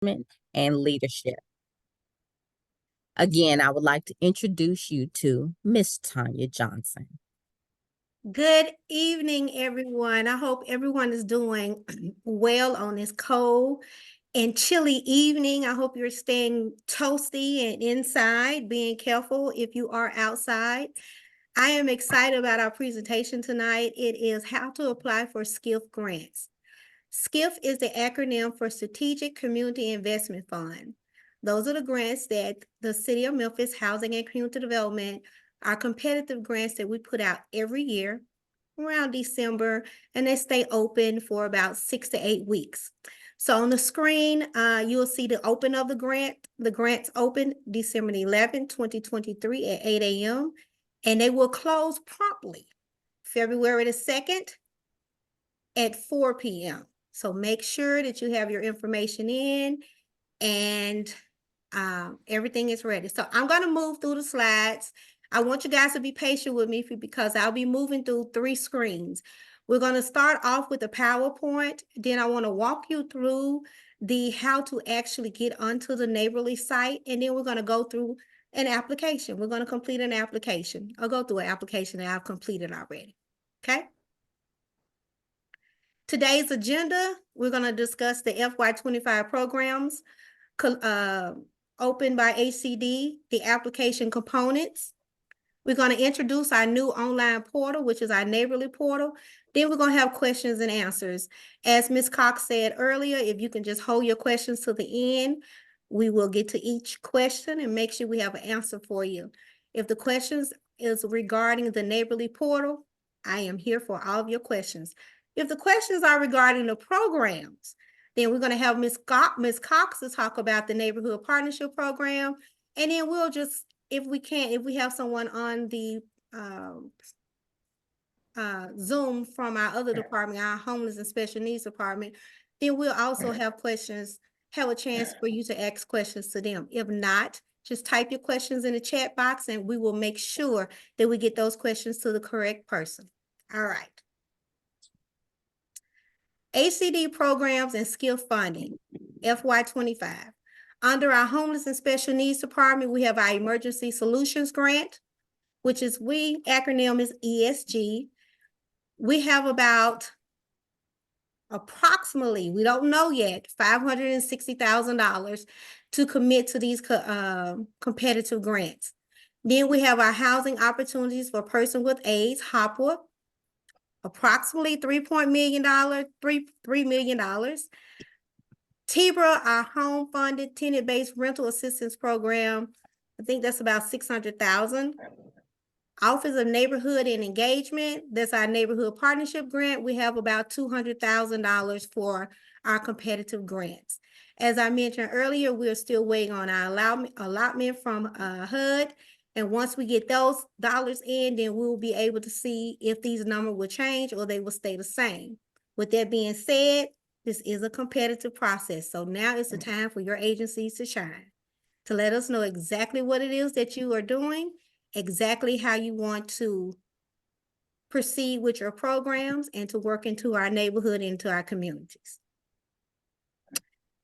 and leadership. Again, I would like to introduce you to Miss Tonya Johnson. Good evening, everyone. I hope everyone is doing well on this cold and chilly evening. I hope you're staying toasty and inside, being careful if you are outside. I am excited about our presentation tonight. It is how to apply for SCIF grants. SCIF is the acronym for Strategic Community Investment Fund. Those are the grants that the City of Memphis Housing and Community Development are competitive grants that we put out every year around December, and they stay open for about 6 to 8 weeks. So on the screen, you will see the open of the grant. The grants open December 11, 2023 at 8 a.m. and they will close promptly February the 2nd at 4 p.m. So make sure that you have your information in and everything is ready. So I'm going to move through the slides. I want you guys to be patient with me because I'll be moving through 3 screens. We're going to start off with the PowerPoint. Then I want to walk you through the how to actually get onto the Neighborly site. And then we're going to go through an application. We're going to complete an application. I'll go through an application that I've completed already. Okay. Today's agenda, we're going to discuss the FY25 programs opened by HCD, the application components. We're going to introduce our new online portal, which is our Neighborly portal. Then we're going to have questions and answers. As Ms. Cox said earlier, if you can just hold your questions to the end, we will get to each question and make sure we have an answer for you. If the questions is regarding the Neighborly portal, I am here for all of your questions. If the questions are regarding the programs, then we're going to have Ms. Cox to talk about the Neighborhood Partnership Program. And then we'll just, if we have someone on the Zoom from our other department, our Homeless and Special Needs Department, then we'll also have questions, have a chance for you to ask questions to them. If not, just type your questions in the chat box and we will make sure that we get those questions to the correct person. All right. HCD programs and SCIF funding, FY25. Under our Homeless and Special Needs Department, we have our Emergency Solutions Grant, which is acronym is ESG. We have about approximately, we don't know yet, $560,000 to commit to these competitive grants. Then we have our Housing Opportunities for Persons with AIDS, HOPWA, approximately $3 million. TBRA, our home-funded tenant-based rental assistance program, I think that's about $600,000. Office of Neighborhood and Engagement, that's our Neighborhood Partnership Grant. We have about $200,000 for our competitive grants. As I mentioned earlier, we're still waiting on our allotment from HUD. And once we get those dollars in, then we will be able to see if these numbers will change or they will stay the same. With that being said, this is a competitive process. So now is the time for your agencies to shine, to let us know exactly what it is that you are doing, exactly how you want to proceed with your programs and to work into our neighborhood, into our communities.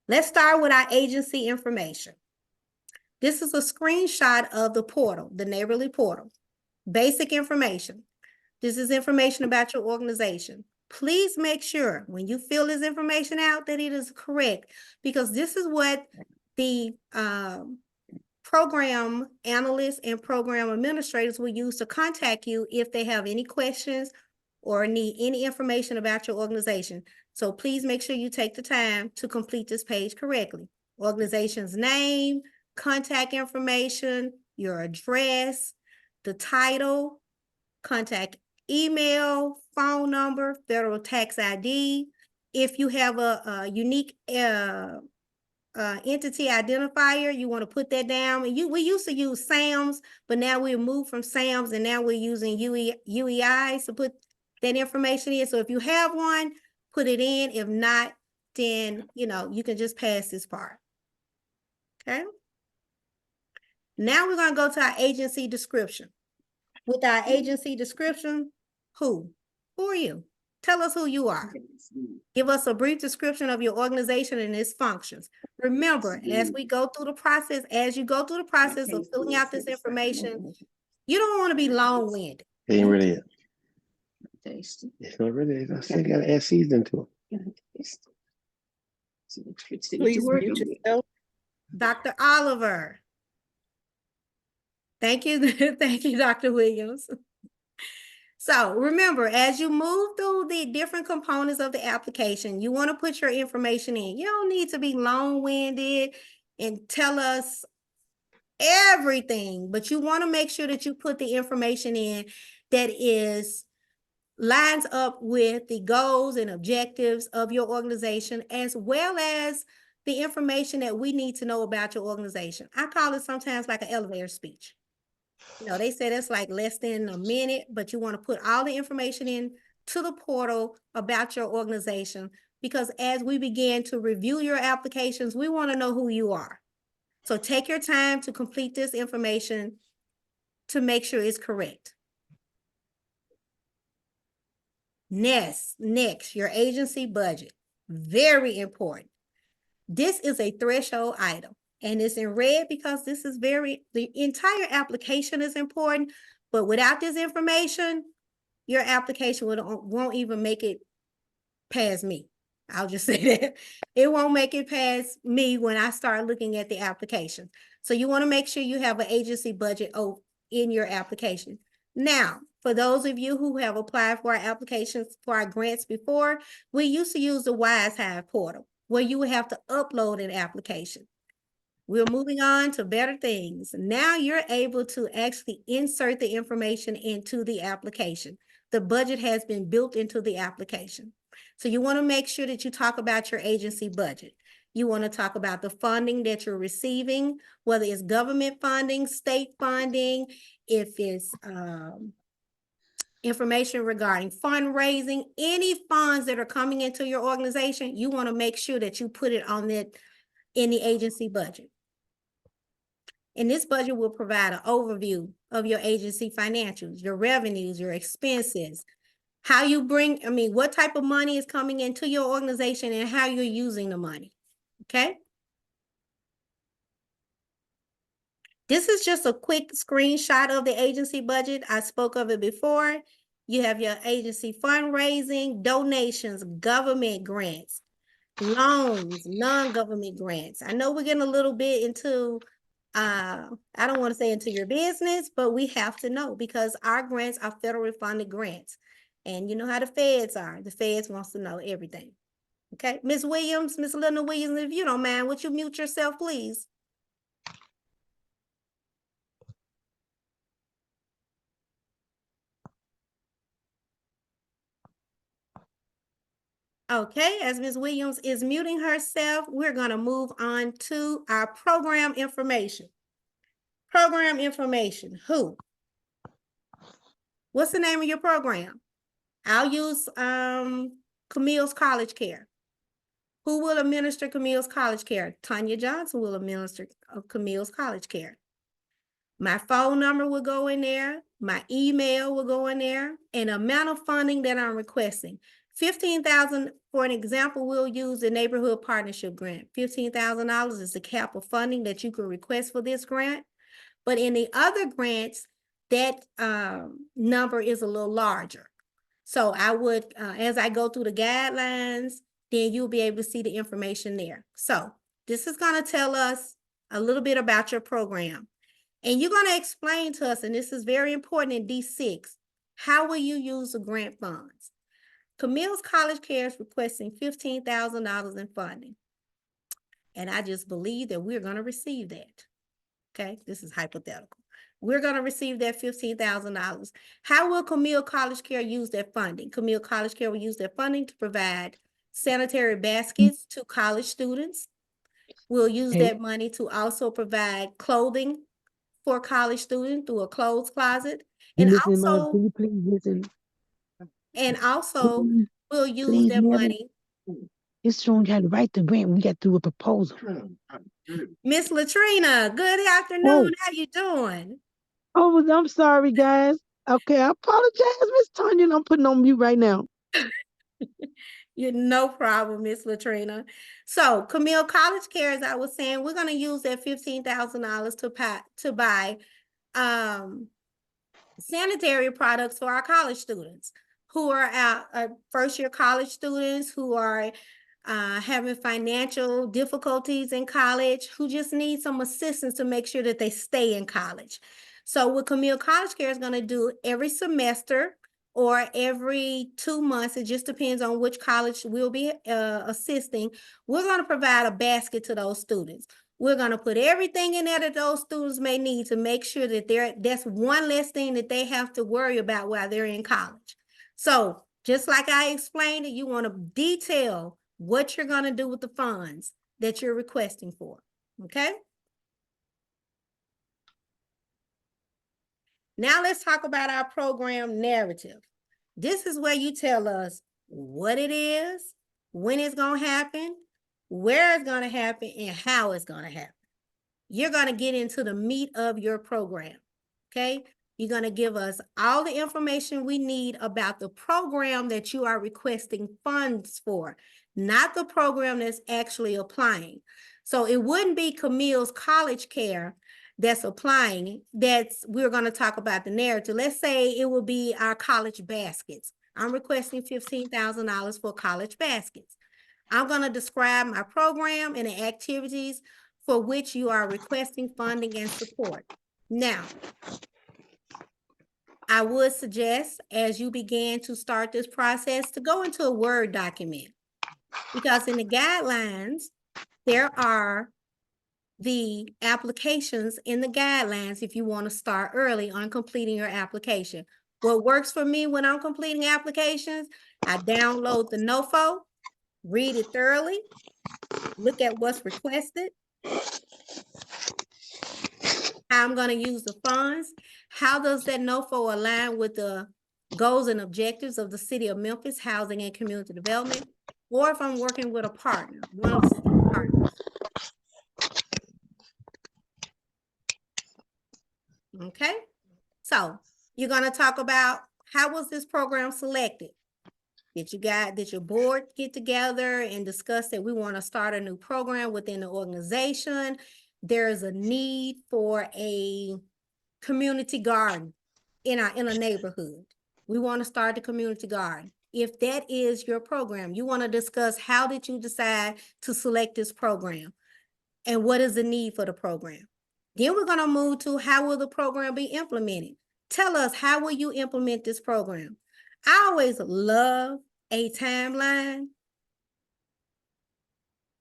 Let's start with our agency information. This is a screenshot of the portal, the Neighborly portal. Basic information. This is information about your organization. Please make sure when you fill this information out that it is correct, because this is what the program analysts and program administrators will use to contact you if they have any questions or need any information about your organization. So please make sure you take the time to complete this page correctly. Organization's name, contact information, your address, the title, contact email, phone number, federal tax ID. If you have a unique entity identifier, you want to put that down. We used to use SAMs, but now we moved from SAMs and now we're using UEIs to put that information in. So if you have one, put it in. If not, then you can just pass this part. Okay. Now we're going to go to our agency description. With our agency description, who are you? Tell us who you are. Give us a brief description of your organization and its functions. Remember, as you go through the process of filling out this information, you don't want to be long-winded. It ain't really it. It's not really. I still got to add seasoning to it. Please mute yourself. Dr. Oliver. Thank you. Thank you, Dr. Williams. So remember, as you move through the different components of the application, you want to put your information in. You don't need to be long-winded and tell us everything, but you want to make sure that you put the information in that lines up with the goals and objectives of your organization, as well as the information that we need to know about your organization. I call it sometimes like an elevator speech. You know, they say that's like less than a minute, but you want to put all the information in to the portal about your organization, because as we begin to review your applications, we want to know who you are. So take your time to complete this information to make sure it's correct. Next, your agency budget. Very important. This is a threshold item, and it's in red because this is the entire application is important, but without this information, your application won't even make it past me. I'll just say that. It won't make it past me when I start looking at the application. So you want to make sure you have an agency budget in your application. Now, for those of you who have applied for our applications for our grants before, we used to use the Wise Hive portal, where you would have to upload an application. We're moving on to better things. Now you're able to actually insert the information into the application. The budget has been built into the application. So you want to make sure that you talk about your agency budget. You want to talk about the funding that you're receiving, whether it's government funding, state funding, if it's information regarding fundraising, any funds that are coming into your organization, you want to make sure that you put it on that in the agency budget. And this budget will provide an overview of your agency financials, your revenues, your expenses, what type of money is coming into your organization and how you're using the money, okay? This is just a quick screenshot of the agency budget. I spoke of it before. You have your agency fundraising, donations, government grants, loans, non-government grants. I know we're getting a little bit into, I don't want to say into your business, but we have to know because our grants are federally funded grants. And you know how the feds are. The feds wants to know everything. Okay, Ms. Williams, Ms. Linda Williams, if you don't mind, would you mute yourself, please? Okay, as Ms. Williams is muting herself, we're going to move on to our program information. Program information, who? What's the name of your program? I'll use Camille's College Care. Who will administer Camille's College Care? Tonya Johnson will administer Camille's College Care. My phone number will go in there. My email will go in there. And amount of funding that I'm requesting. $15,000, for an example, we'll use the Neighborhood Partnership Grant. $15,000 is the cap of funding that you can request for this grant. But in the other grants, that number is a little larger. So I would, as I go through the guidelines, then you'll be able to see the information there. So this is going to tell us a little bit about your program. And you're going to explain to us, and this is very important in D6, how will you use the grant funds? Camille's College Care is requesting $15,000 in funding. And I just believe that we're going to receive that. Okay, this is hypothetical. We're going to receive that $15,000. How will Camille College Care use that funding? Camille College Care will use that funding to provide sanitary baskets to college students. We'll use that money to also provide clothing for college students through a clothes closet. And listen, also, Mom, can you please listen? And also, we'll use please, that Mary. money. It's showing how to write the grant. We got to do a proposal. Miss Latrina, good afternoon. Oh. How you doing? Oh, I'm sorry, guys. Okay, I apologize, Miss Tonya. I'm putting on mute right now. You're no problem, Miss Latrina. So Camille, College Care, as I was saying, we're going to use that $15,000 to buy sanitary products for our college students who are first-year college students who are having financial difficulties in college, who just need some assistance to make sure that they stay in college. So what Camille College Care is going to do every semester or every 2 months, it just depends on which college we'll be assisting, we're going to provide a basket to those students. We're going to put everything in there that those students may need to make sure that that's one less thing that they have to worry about while they're in college. So just like I explained, you want to detail what you're going to do with the funds that you're requesting for, okay? Now let's talk about our program narrative. This is where you tell us what it is, when it's going to happen, where it's going to happen, and how it's going to happen. You're going to get into the meat of your program, okay? You're going to give us all the information we need about the program that you are requesting funds for, not the program that's actually applying. So it wouldn't be Camille's College Care that's applying, we're going to talk about the narrative. Let's say it will be our college baskets. I'm requesting $15,000 for college baskets. I'm going to describe my program and the activities for which you are requesting funding and support. Now, I would suggest as you begin to start this process to go into a Word document, because in the guidelines, there are the applications in the guidelines if you want to start early on completing your application. What works for me when I'm completing applications, I download the NOFO, read it thoroughly, look at what's requested, how I'm going to use the funds, how does that NOFO align with the goals and objectives of the City of Memphis Housing and Community Development, or if I'm working with a partner, one of the city partners. Okay, so you're going to talk about how was this program selected? Did your board get together and discuss that we want to start a new program within the organization? There's a need for a community garden in a neighborhood. We want to start the community garden. If that is your program, you want to discuss how did you decide to select this program and what is the need for the program. Then we're going to move to how will the program be implemented? Tell us, how will you implement this program? I always love a timeline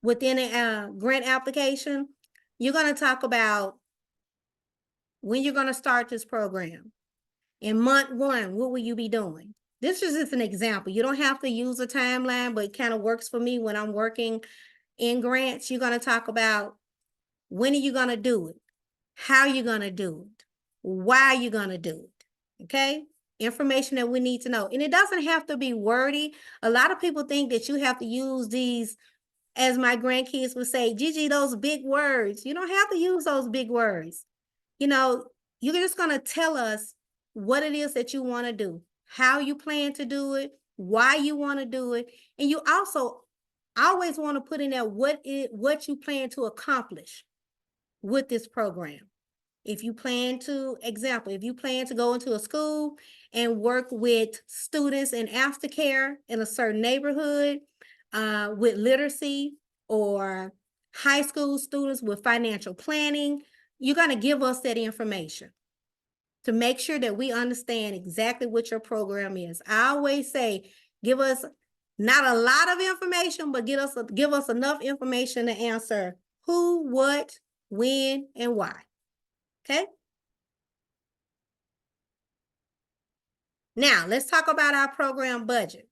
within a grant application. You're going to talk about when you're going to start this program. In month 1, what will you be doing? This is just an example. You don't have to use a timeline, but it kind of works for me when I'm working in grants. You're going to talk about when are you going to do it? How are you going to do it? Why are you going to do it? Okay? Information that we need to know. And it doesn't have to be wordy. A lot of people think that you have to use these, as my grandkids would say, Gigi, those big words. You don't have to use those big words. You know, you're just going to tell us what it is that you want to do, how you plan to do it, why you want to do it. And you also always want to put in there what you plan to accomplish with this program. If you plan to, if you plan to go into a school and work with students in aftercare in a certain neighborhood with literacy, or high school students with financial planning, you're going to give us that information to make sure that we understand exactly what your program is. I always say, give us not a lot of information, but give us enough information to answer who, what, when, and why. Okay? Now, let's talk about our program budget.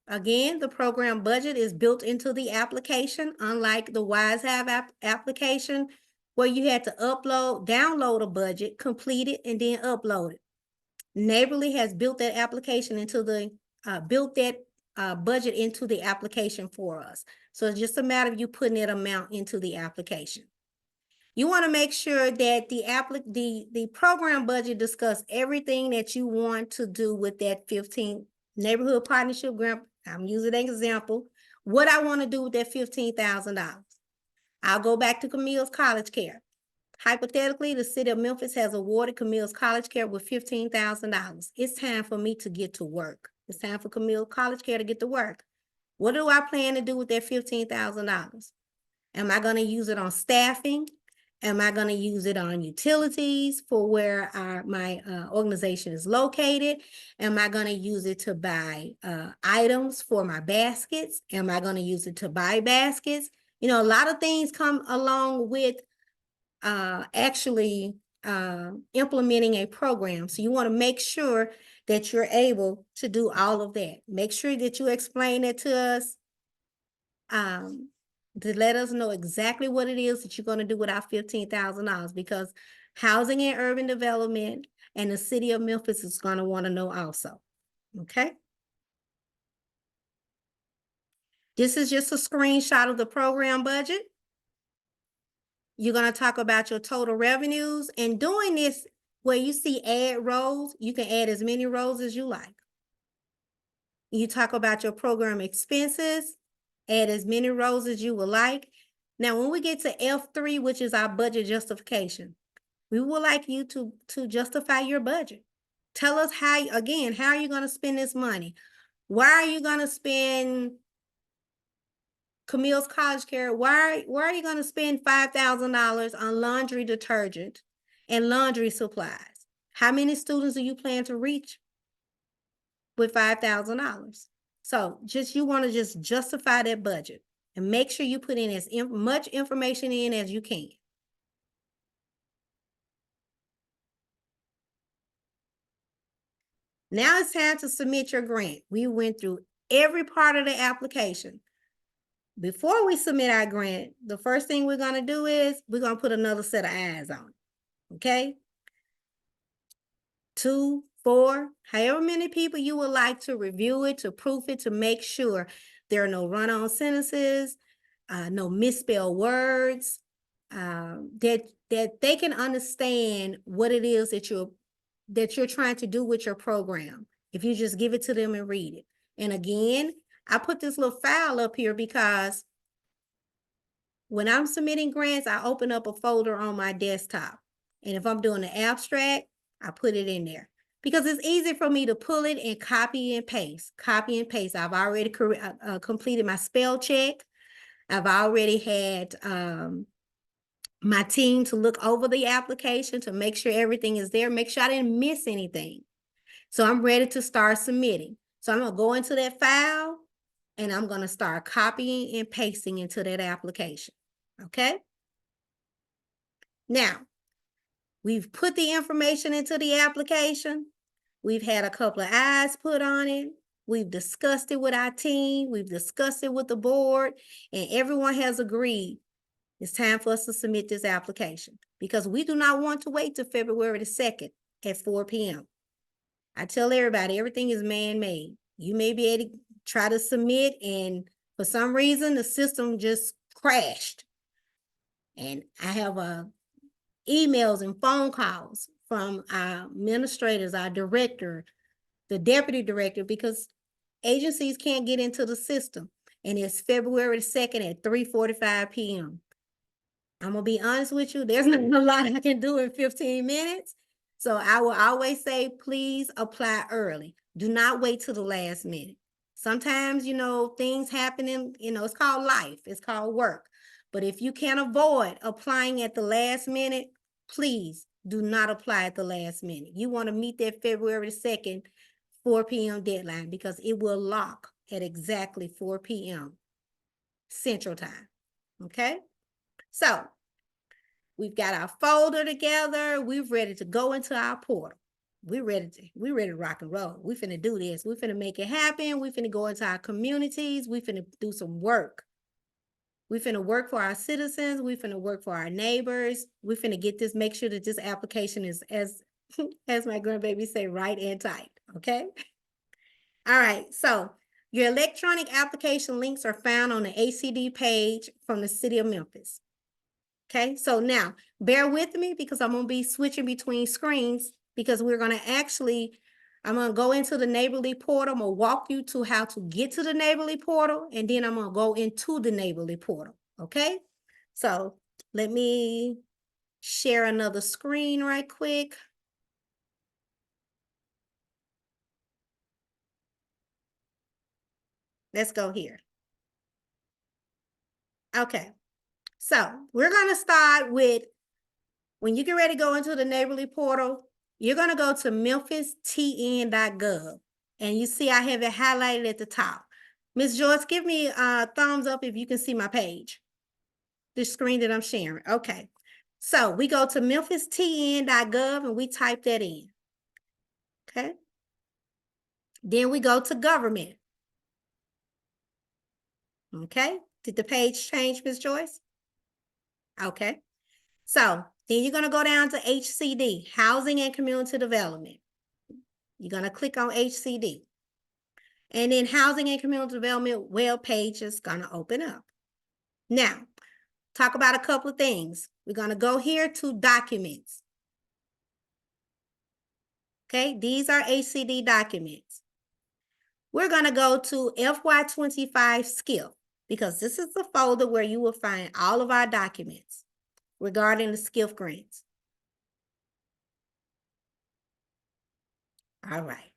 Again, the program budget is built into the application, unlike the WiseHive application, where you had to download a budget, complete it, and then upload it. Neighborly has built that application into the, budget into the application for us. So it's just a matter of you putting that amount into the application. You want to make sure that the program budget discuss everything that you want to do with that 15 neighborhood partnership grant I'm using an example, what I want to do with that $15,000. I'll go back to Camille's College Care. Hypothetically, the city of Memphis has awarded Camille's College Care with $15,000. It's time for me to get to work. It's time for Camille's College Care to get to work. What do I plan to do with that $15,000? Am I going to use it on staffing? Am I going to use it on utilities for where my organization is located? Am I going to use it to buy items for my baskets? Am I going to use it to buy baskets? You know, a lot of things come along with actually implementing a program. So you want to make sure that you're able to do all of that. Make sure that you explain it to us, to let us know exactly what it is that you're going to do with our $15,000, because Housing and Urban Development and the city of Memphis is going to want to know also. Okay. This is just a screenshot of the program budget. You're going to talk about your total revenues, and doing this where you see add rows, you can add as many rows as you like. You talk about your program expenses, add as many rows as you would like. Now, when we get to F3, which is our budget justification, we would like you to justify your budget. Tell us how, again, how are you going to spend this money? Why are you going to spend Camille's College Care? Why are you going to spend $5,000 on laundry detergent and laundry supplies? How many students do you plan to reach with $5,000? So you want to just justify that budget and make sure you put in as much information in as you can. Now it's time to submit your grant. We went through every part of the application. Before we submit our grant, the first thing we're going to do is we're going to put another set of eyes on it. Okay? 2, 4, however many people you would like to review it, to proof it, to make sure there are no run-on sentences, no misspelled words, that they can understand what it is that you're trying to do with your program. If you just give it to them and read it. And again, I put this little file up here because when I'm submitting grants, I open up a folder on my desktop. And if I'm doing the abstract, I put it in there because it's easy for me to pull it and copy and paste. Copy and paste. I've already completed my spell check. I've already had my team to look over the application to make sure everything is there, make sure I didn't miss anything. So I'm ready to start submitting. So I'm going to go into that file and I'm going to start copying and pasting into that application. Okay. Now, we've put the information into the application. We've had a couple of eyes put on it. We've discussed it with our team. We've discussed it with the board, and everyone has agreed it's time for us to submit this application because we do not want to wait till February the 2nd at 4 p.m. I tell everybody, everything is man-made. You may be able to try to submit, and for some reason, the system just crashed. And I have emails and phone calls from our administrators, our director, the deputy director, because agencies can't get into the system. And it's February the 2nd at 3:45 p.m. I'm going to be honest with you, there's not a lot I can do in 15 minutes. So I will always say, please apply early. Do not wait till the last minute. Sometimes, things happen it's called life. It's called work. But if you can avoid applying at the last minute, please do not apply at the last minute. You want to meet that February 2nd, 4 p.m. deadline because it will lock at exactly 4 p.m. Central Time. Okay? So we've got our folder together. We're ready to go into our portal. We're ready to rock and roll. We finna do this. We finna make it happen. We finna go into our communities. We finna do some work. We finna work for our citizens. We finna work for our neighbors. We finna get this, make sure that this application is, as my grandbaby say, right and tight, okay? All right, so your electronic application links are found on the HCD page from the city of Memphis. Okay, so now bear with me because I'm gonna be switching between screens because we're gonna actually I'm going to go into the neighborly portal. I'm going to walk you to how to get to the neighborly portal, and then I'm going to go into the neighborly portal, okay? So let me share another screen right quick. Let's go here. Okay, so we're going to start with, when you get ready to go into the neighborly portal, you're going to go to memphistn.gov. And you see I have it highlighted at the top. Ms. Joyce, give me a thumbs up if you can see my page, the screen that I'm sharing. Okay, so we go to memphistn.gov and we type that in. Okay, then we go to government. Okay, did the page change, Ms. Joyce? Okay, so then you're going to go down to HCD, Housing and Community Development. You're going to click on HCD. And then Housing and Community Development web page is going to open up. Now, talk about a couple of things. We're going to go here to documents. Okay, these are HCD documents. We're going to go to FY25 SCIF because this is the folder where you will find all of our documents regarding the SCIF grants. All right.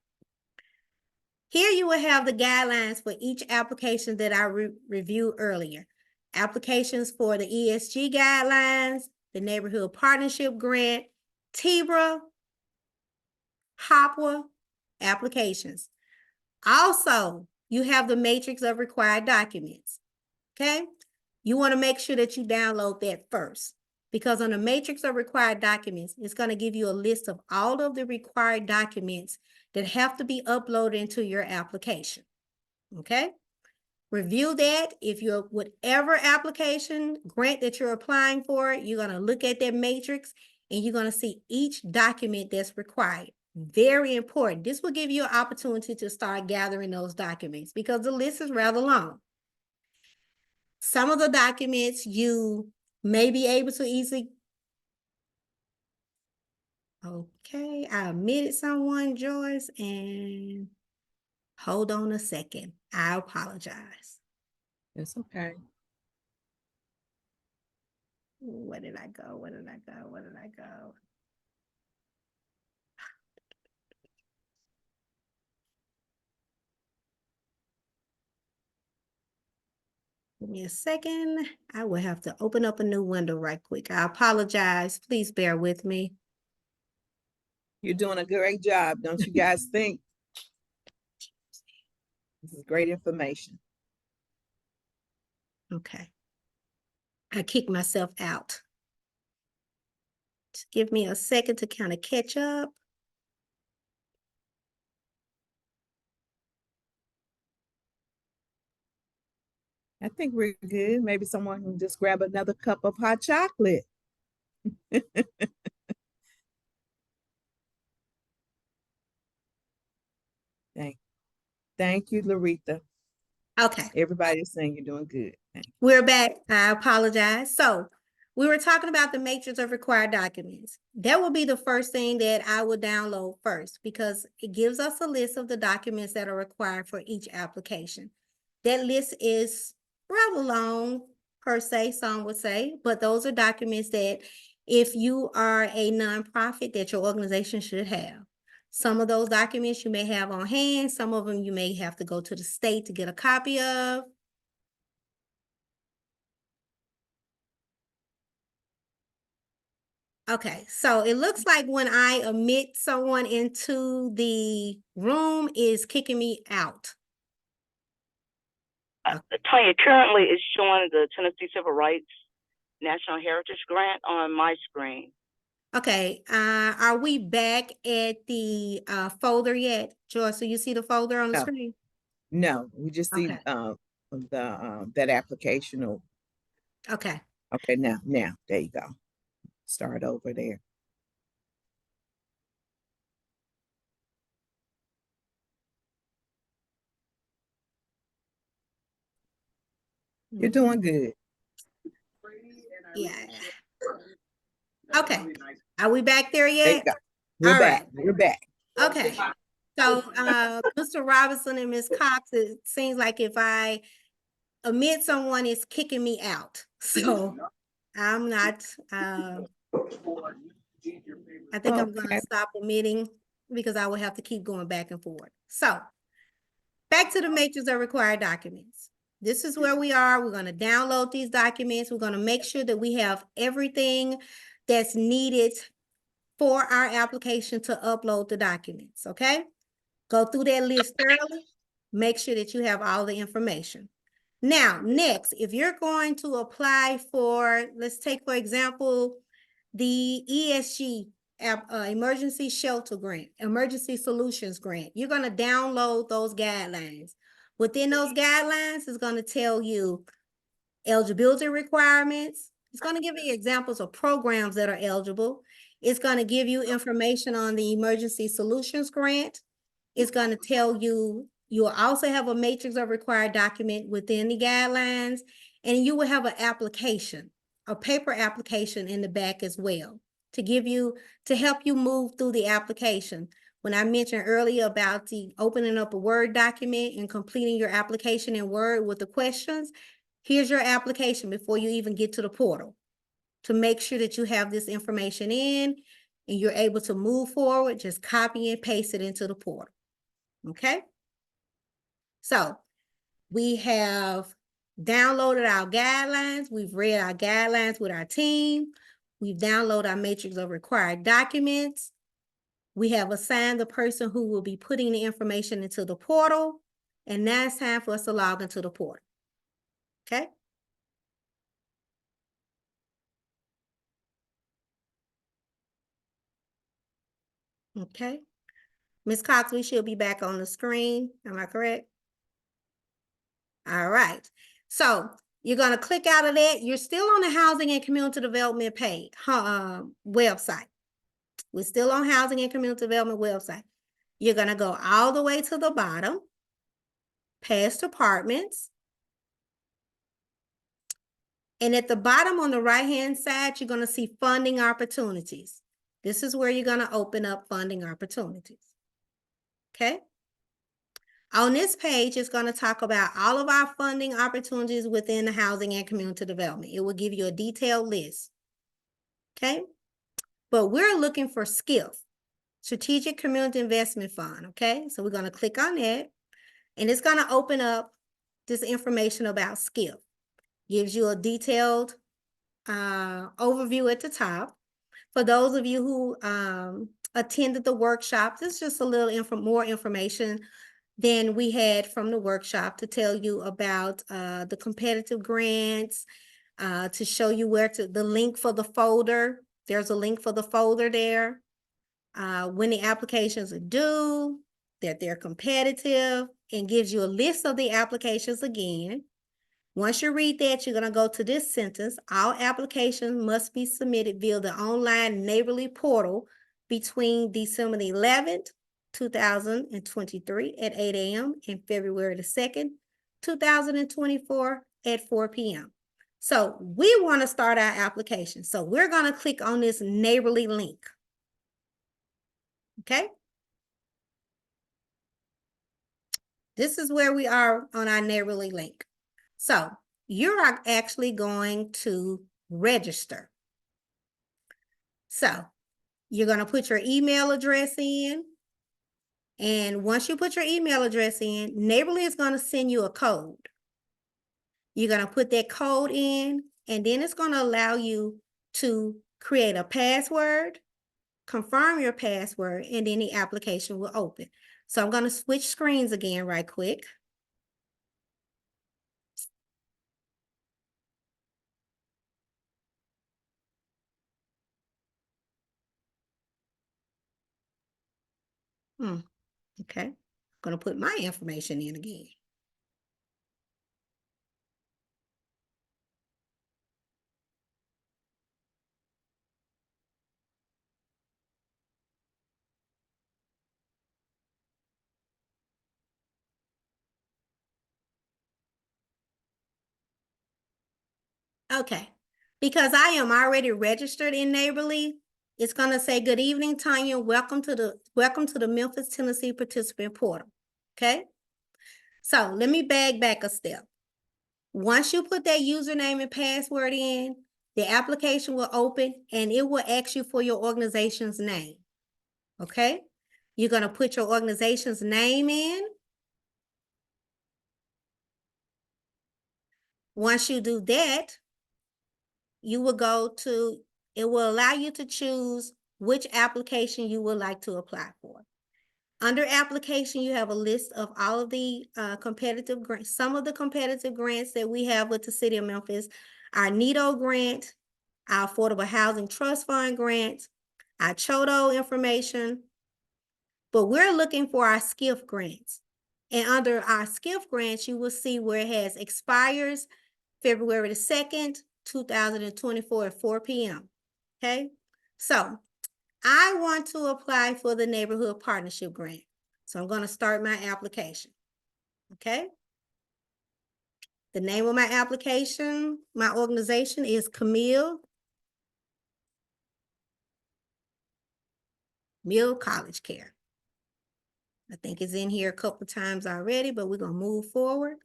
Here you will have the guidelines for each application that I reviewed earlier. Applications for the ESG guidelines, the Neighborhood Partnership Grant, TBRA, HOPWA applications. Also, you have the matrix of required documents, okay? You want to make sure that you download that first, because on the matrix of required documents, it's going to give you a list of all of the required documents that have to be uploaded into your application, okay? Review that. If you're whatever application grant that you're applying for, you're going to look at that matrix and you're going to see each document that's required. Very important. This will give you an opportunity to start gathering those documents because the list is rather long. Some of the documents you may be able to easily. Okay, I omitted someone, Joyce, and hold on a second. I apologize. It's okay. Where did I go? Where did I go? Where did I go? Give me a second. I will have to open up a new window right quick. I apologize. Please bear with me. You're doing a great job, don't you guys think? This is great information. Okay. I kicked myself out. Just give me a second to kind of catch up. I think we're good. Maybe someone can just grab another cup of hot chocolate. Thank you, Larita. Okay. Everybody's saying you're doing good. We're back. I apologize. So we were talking about the matrix of required documents. That will be the first thing that I would download first because it gives us a list of the documents that are required for each application. That list is rather long per se, some would say, but those are documents that if you are a nonprofit that your organization should have. Some of those documents you may have on hand. Some of them you may have to go to the state to get a copy of. Okay, so it looks like when I admit someone into the room is kicking me out. Tonya, currently it's showing the Tennessee Civil Rights National Heritage Grant on my screen. Okay, are we back at the folder yet, Joyce? So you see the folder on the screen? No, we just see Okay. that application. Okay. Okay, now there you go. Start over there. You're doing good. Yeah. Okay. Are we back there There you yet? go. We're All back. right. We're back. Okay. So, Mr. Robinson and Ms. Cox, it seems like if I omit someone, it's kicking me out. So I'm not, I think I'm gonna Okay. stop omitting because I will have to keep going back and forth. So back to the matrix of required documents. This is where we are. We're gonna download these documents. We're gonna make sure that we have everything that's needed for our application to upload the documents, okay? Go through that list thoroughly. Make sure that you have all the information. Now, next, if you're going to apply for, let's take, for example, the ESG, Emergency Shelter Grant, Emergency Solutions Grant, you're going to download those guidelines. Within those guidelines, it's going to tell you eligibility requirements. It's going to give you examples of programs that are eligible. It's going to give you information on the Emergency Solutions Grant. It's going to tell you, you'll also have a matrix of required document within the guidelines, and you will have an application, a paper application in the back as well to give you, to help you move through the application. When I mentioned earlier about the opening up a Word document and completing your application in Word with the questions, here's your application before you even get to the portal to make sure that you have this information in and you're able to move forward. Just copy and paste it into the portal. Okay, so we have downloaded our guidelines. We've read our guidelines with our team. We've downloaded our matrix of required documents. We have assigned the person who will be putting the information into the portal. And now it's time for us to log into the portal. Okay. Okay. Ms. Cox, we should be back on the screen. Am I correct? All right. So you're going to click out of that. You're still on the Housing and Community Development page, website. We're still on Housing and Community Development website. You're going to go all the way to the bottom, past departments. And at the bottom on the right-hand side, you're going to see funding opportunities. This is where you're going to open up funding opportunities. Okay. On this page, it's going to talk about all of our funding opportunities within the Housing and Community Development. It will give you a detailed list. Okay. But we're looking for SCIF, Strategic Community Investment Fund. Okay. So we're going to click on that. And it's going to open up this information about SCIF. Gives you a detailed overview at the top. For those of you who attended the workshop, this is just a little more information than we had from the workshop to tell you about the competitive grants, to show you where to, the link for the folder. There's a link for the folder there. When the applications are due, that they're competitive, and gives you a list of the applications again. Once you read that, you're going to go to this sentence. All applications must be submitted via the online neighborly portal between December the 11th, 2023 at 8 a.m. and February the 2nd, 2024 at 4 p.m. So we want to start our application. So we're going to click on this neighborly link. Okay. This is where we are on our neighborly link. So you're actually going to register. So you're going to put your email address in. And once you put your email address in, Neighborly is going to send you a code. You're going to put that code in, and then it's going to allow you to create a password, confirm your password, and then the application will open. So I'm going to switch screens again right quick. Okay, I'm going to put my information in again. Okay, because I am already registered in Neighborly, It's gonna say, good evening, Tonya. Welcome to the Memphis, Tennessee participant portal. Okay? So let me back a step. Once you put that username and password in, the application will open and it will ask you for your organization's name. Okay? You're gonna put your organization's name in. Once you do that, you will it will allow you to choose which application you would like to apply for. Under application, you have a list of all of the competitive grants, some of the competitive grants that we have with the City of Memphis, our NIDO grant, our Affordable Housing Trust Fund grant, our CHODO information, but we're looking for our SCIF grants. And under our SCIF grants, you will see where it has expires February the 2nd, 2024 at 4 p.m. Okay, so I want to apply for the Neighborhood Partnership Grant. So I'm going to start my application. Okay. The name of my application, my organization is Camille College Care. I think it's in here a couple times already, but we're going to move forward.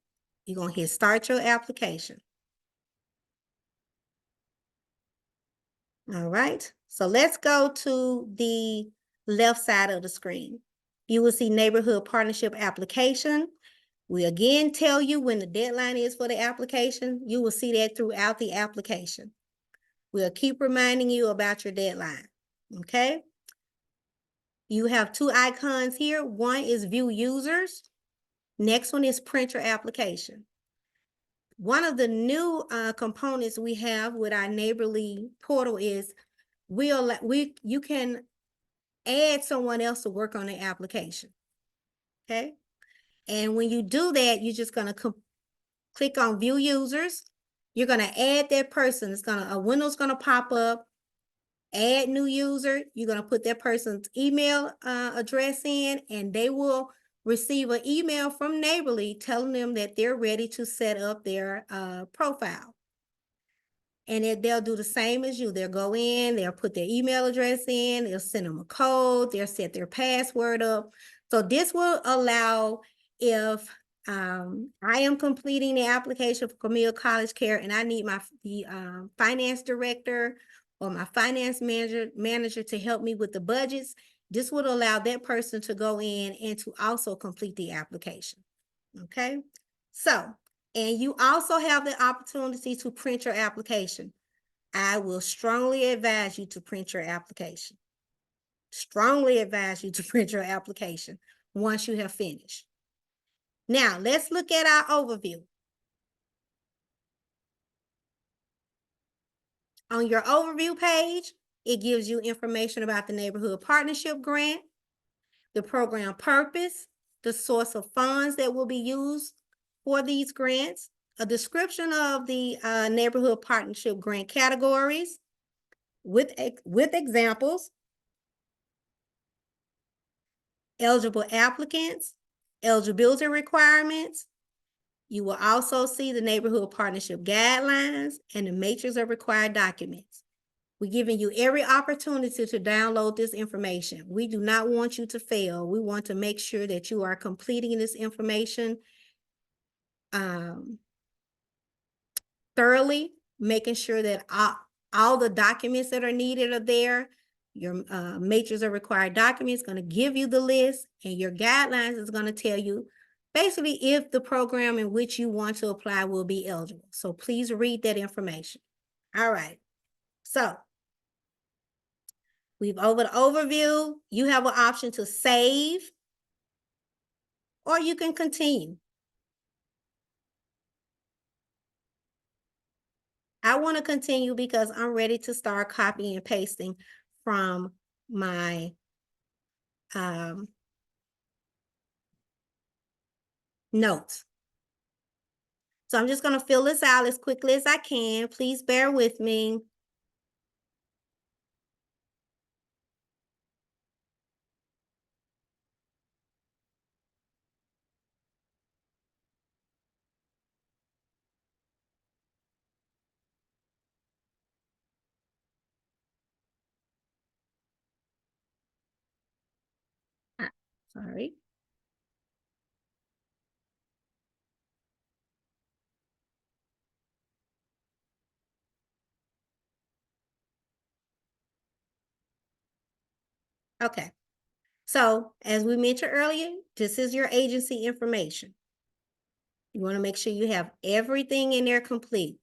You're going to hit start your application. All right. So let's go to the left side of the screen. You will see Neighborhood Partnership Application. We again tell you when the deadline is for the application. You will see that throughout the application. We'll keep reminding you about your deadline, okay? You have two icons here. One is View Users. Next one is Print Your Application. One of the new components we have with our Neighborly portal is you can add someone else to work on the application, okay? And when you do that, you're just gonna click on View Users. You're gonna add that person. A window's gonna pop up, add new user. You're gonna put that person's email address in, and they will receive an email from Neighborly telling them that they're ready to set up their profile. And they'll do the same as you. They'll go in, they'll put their email address in, they'll send them a code, they'll set their password up. So this will allow, if I am completing the application for Camille College Care and I need the finance director or my finance manager to help me with the budgets, this would allow that person to go in and to also complete the application. Okay, so, and you also have the opportunity to print your application. I will strongly advise you to print your application. Strongly advise you to print your application once you have finished. Now, let's look at our overview. On your overview page, it gives you information about the Neighborhood Partnership Grant, the program purpose, the source of funds that will be used for these grants, a description of the Neighborhood Partnership Grant categories with examples, eligible applicants, eligibility requirements. You will also see the Neighborhood Partnership Guidelines and the matrix of required documents. We're giving you every opportunity to download this information. We do not want you to fail. We want to make sure that you are completing this information thoroughly, making sure that all the documents that are needed are there. Your matrix of required documents is going to give you the list, and your guidelines is going to tell you basically if the program in which you want to apply will be eligible. So please read that information. All right. So we've over the overview. You have an option to save, or you can continue. I want to continue because I'm ready to start copying and pasting from my notes. So I'm just going to fill this out as quickly as I can. Please bear with me. Sorry. Okay. So as we mentioned earlier, this is your agency information. You want to make sure you have everything in there complete.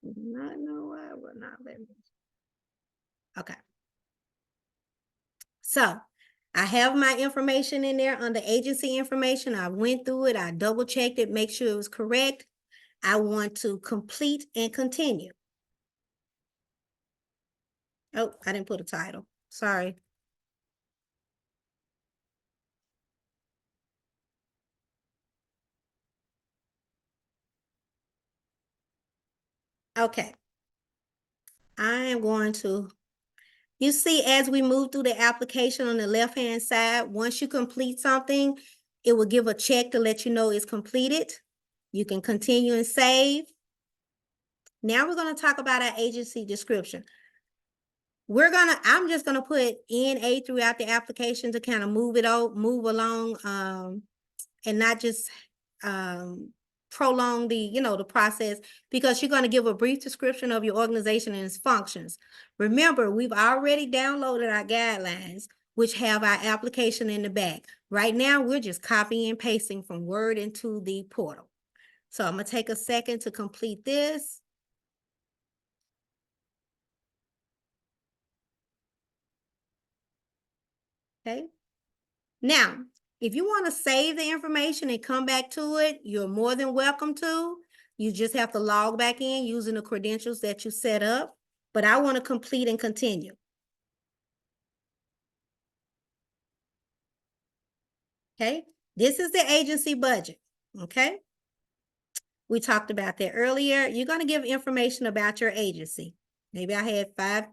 Do not know why it will not let me. Okay. So I have my information in there under agency information. I went through it. I double checked it, make sure it was correct. I want to complete and continue. Oh, I didn't put a title. Sorry. Okay. I am going to, you see, as we move through the application on the left-hand side, once you complete something, it will give a check to let you know it's completed. You can continue and save. Now we're going to talk about our agency description. I'm just gonna put NA throughout the application to kind of move along, and not just prolong the process, because you're gonna give a brief description of your organization and its functions. Remember, we've already downloaded our guidelines, which have our application in the back. Right now, we're just copying and pasting from Word into the portal. So I'm gonna take a second to complete this. Okay. Now, if you want to save the information and come back to it, you're more than welcome to. You just have to log back in using the credentials that you set up. But I want to complete and continue. Okay. This is the agency budget. Okay. We talked about that earlier. You're going to give information about your agency. Maybe I had 5.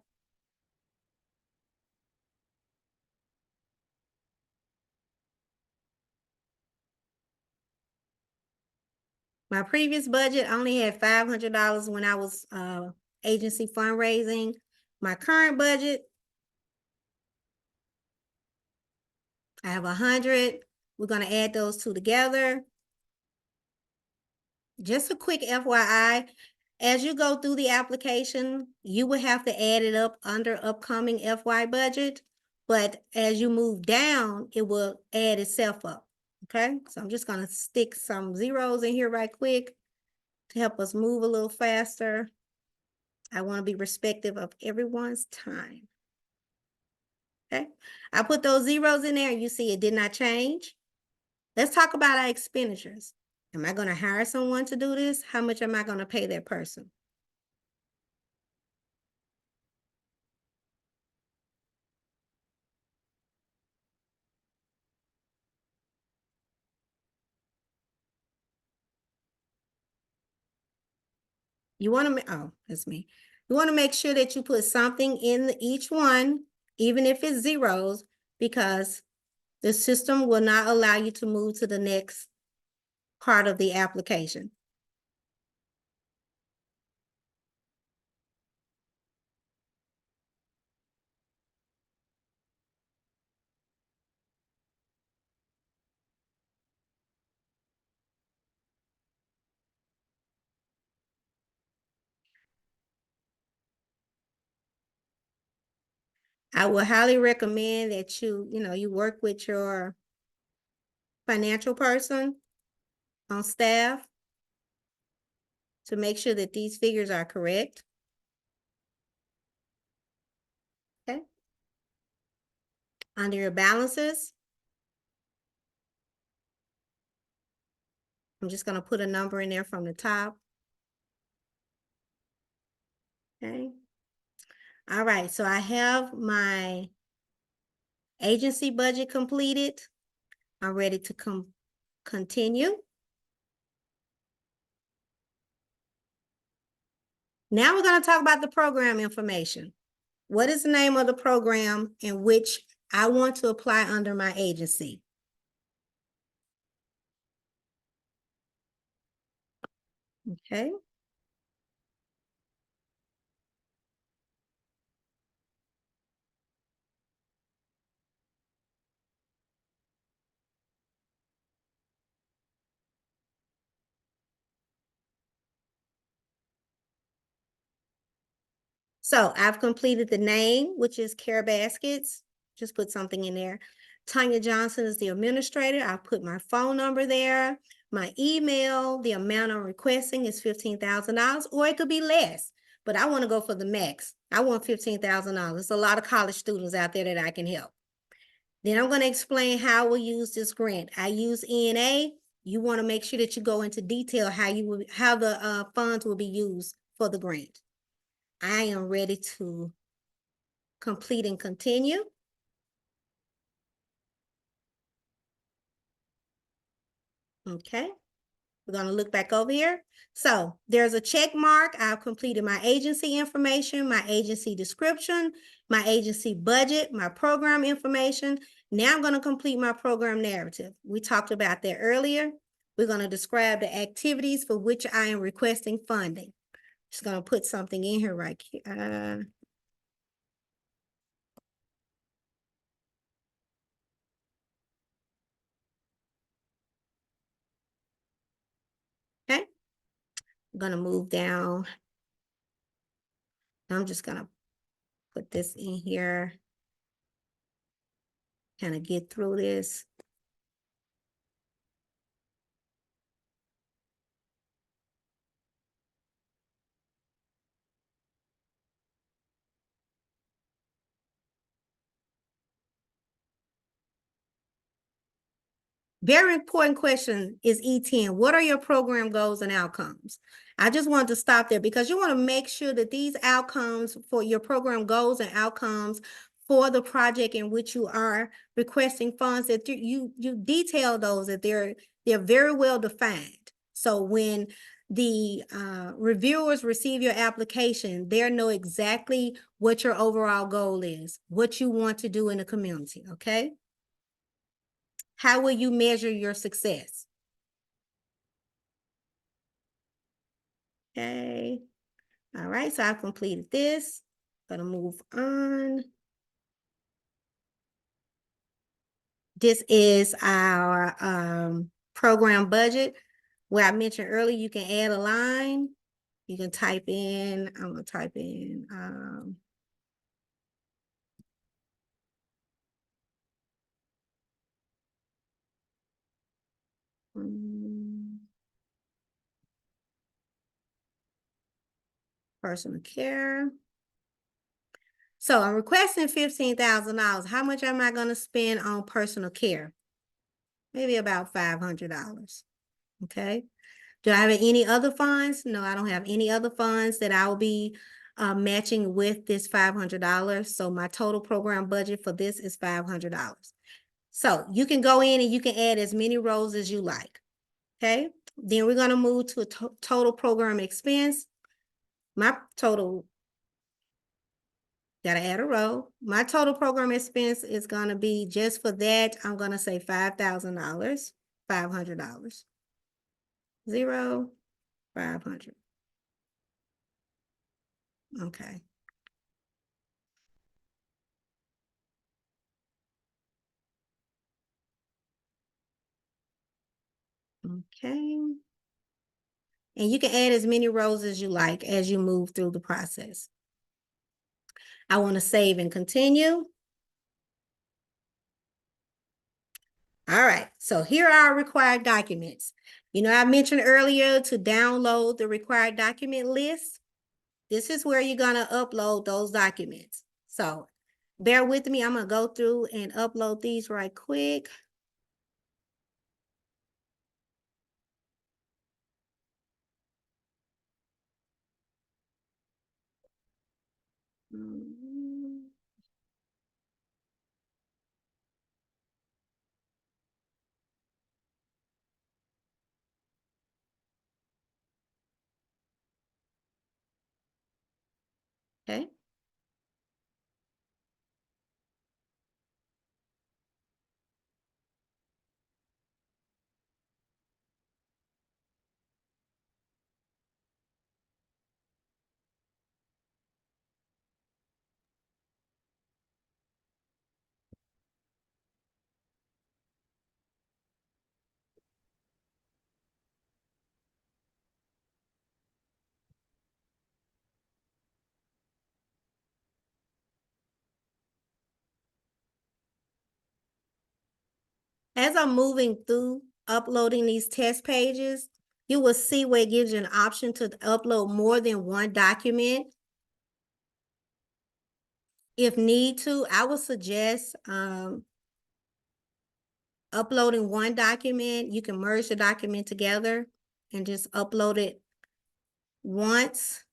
My previous budget only had $500 when I was agency fundraising. My current budget, I have 100. We're going to add those two together. Just a quick FYI, as you go through the application, you will have to add it up under upcoming FY budget. But as you move down, it will add itself up. Okay, so I'm just going to stick some zeros in here right quick to help us move a little faster. I want to be respectful of everyone's time. Okay, I put those zeros in there and you see it did not change. Let's talk about our expenditures. Am I going to hire someone to do this? How much am I going to pay that person? You want to, oh, that's me. You want to make sure that you put something in each one, even if it's zeros, because the system will not allow you to move to the next part of the application. I would highly recommend that you work with your financial person on staff to make sure that these figures are correct. Okay. Under your balances, I'm just going to put a number in there from the top. Okay. All right, so I have my agency budget completed. I'm ready to continue. Now we're going to talk about the program information. What is the name of the program in which I want to apply under my agency? Okay. So I've completed the name, which is Care Baskets. Just put something in there. Tonya Johnson is the administrator. I'll put my phone number there. My email, the amount I'm requesting is $15,000, or it could be less, but I want to go for the max. I want $15,000. There's a lot of college students out there that I can help. Then I'm going to explain how we'll use this grant. I use ENA. You want to make sure that you go into detail how the funds will be used for the grant. I am ready to complete and continue. Okay, we're gonna look back over here. So there's a check mark. I've completed my agency information, my agency description, my agency budget, my program information. Now I'm gonna complete my program narrative. We talked about that earlier. We're gonna describe the activities for which I am requesting funding. Just gonna put something in here right here. Okay, I'm gonna move down. I'm just gonna put this in here, kind of get through this. Very important question is E10. What are your program goals and outcomes? I just wanted to stop there because you want to make sure that these outcomes for your program goals and outcomes for the project in which you are requesting funds, that you detail those, that they're very well defined. So when the reviewers receive your application, they know exactly what your overall goal is, what you want to do in the community, okay? How will you measure your success? Okay. All right, so I've completed this. Gonna move on. This is our program budget. Where I mentioned earlier, you can add a line. You can type in, I'm gonna type in personal care. So I'm requesting $15,000. How much am I gonna spend on personal care? Maybe about $500, okay? Do I have any other funds? No, I don't have any other funds that I'll be matching with this $500. So my total program budget for this is $500. So you can go in and you can add as many rows as you like, okay? Then we're gonna move to a total program expense. My total, gotta add a row. My total program expense is gonna be, just for that, I'm gonna say $5,000, $500. 0, 500. Okay. Okay. And you can add as many rows as you like as you move through the process. I want to save and continue. All right, so here are our required documents. You know, I mentioned earlier to download the required document list. This is where you're gonna upload those documents. So bear with me, I'm gonna go through and upload these right quick. Okay. As I'm moving through uploading these test pages, you will see where it gives you an option to upload more than one document. If need to, I would suggest uploading one document. You can merge the document together and just upload it once.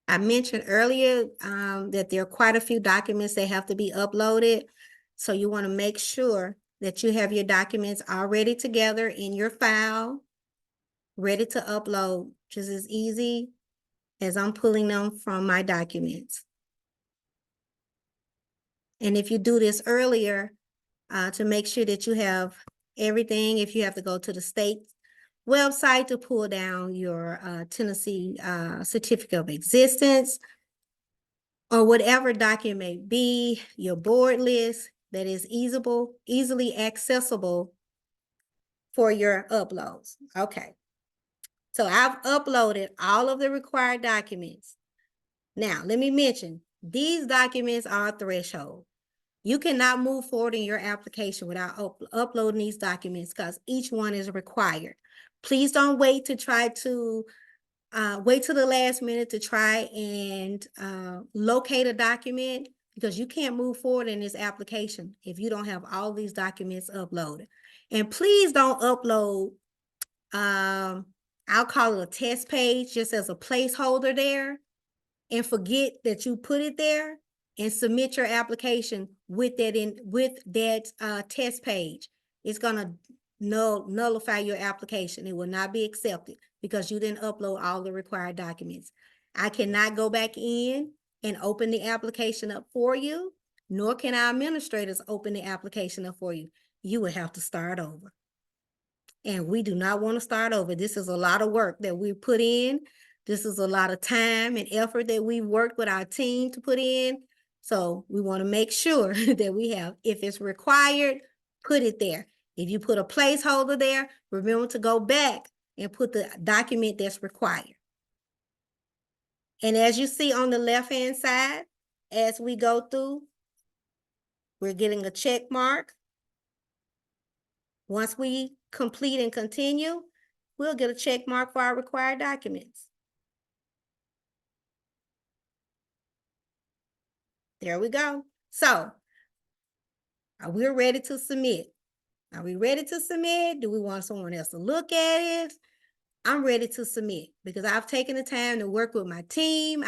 I mentioned earlier that there are quite a few documents that have to be uploaded. So you want to make sure that you have your documents already together in your file, ready to upload, just as easy as I'm pulling them from my documents. And if you do this earlier, to make sure that you have everything, if you have to go to the state website to pull down your Tennessee certificate of existence, or whatever document may be, your board list that is easily accessible for your uploads. Okay. So I've uploaded all of the required documents. Now, let me mention, these documents are a threshold. You cannot move forward in your application without uploading these documents because each one is required. Please don't wait to try to wait till the last minute to try and locate a document, because you can't move forward in this application if you don't have all these documents uploaded. And please don't upload, I'll call it a test page just as a placeholder there, and forget that you put it there and submit your application with that test page. It's gonna nullify your application. It will not be accepted because you didn't upload all the required documents. I cannot go back in and open the application up for you, nor can our administrators open the application up for you. You will have to start over. And we do not want to start over. This is a lot of work that we put in. This is a lot of time and effort that we've worked with our team to put in. So we want to make sure that we have, if it's required, put it there. If you put a placeholder there, remember to go back and put the document that's required. And as you see on the left-hand side, as we go through, we're getting a check mark. Once we complete and continue, we'll get a check mark for our required documents. There we go. So, are we ready to submit? Are we ready to submit? Do we want someone else to look at it? I'm ready to submit because I've taken the time to work with my team.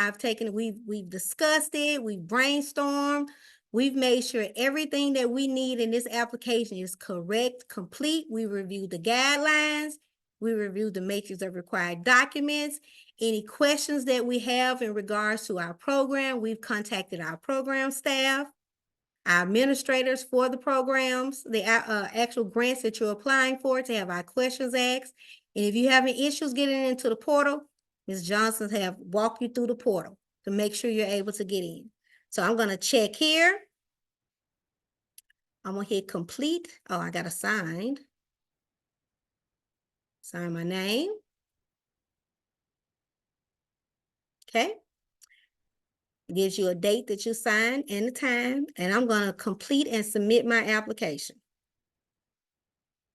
We've discussed it, we've brainstormed, we've made sure everything that we need in this application is correct, complete. We reviewed the guidelines, we reviewed the matrix of required documents. Any questions that we have in regards to our program, we've contacted our program staff, our administrators for the programs, the actual grants that you're applying for, to have our questions asked. And if you have any issues getting into the portal, Ms. Johnson have walked you through the portal to make sure you're able to get in. So I'm going to check here. I'm going to hit complete. Oh, I got to sign. Sign my name. Okay. It gives you a date that you signed and the time, and I'm going to complete and submit my application.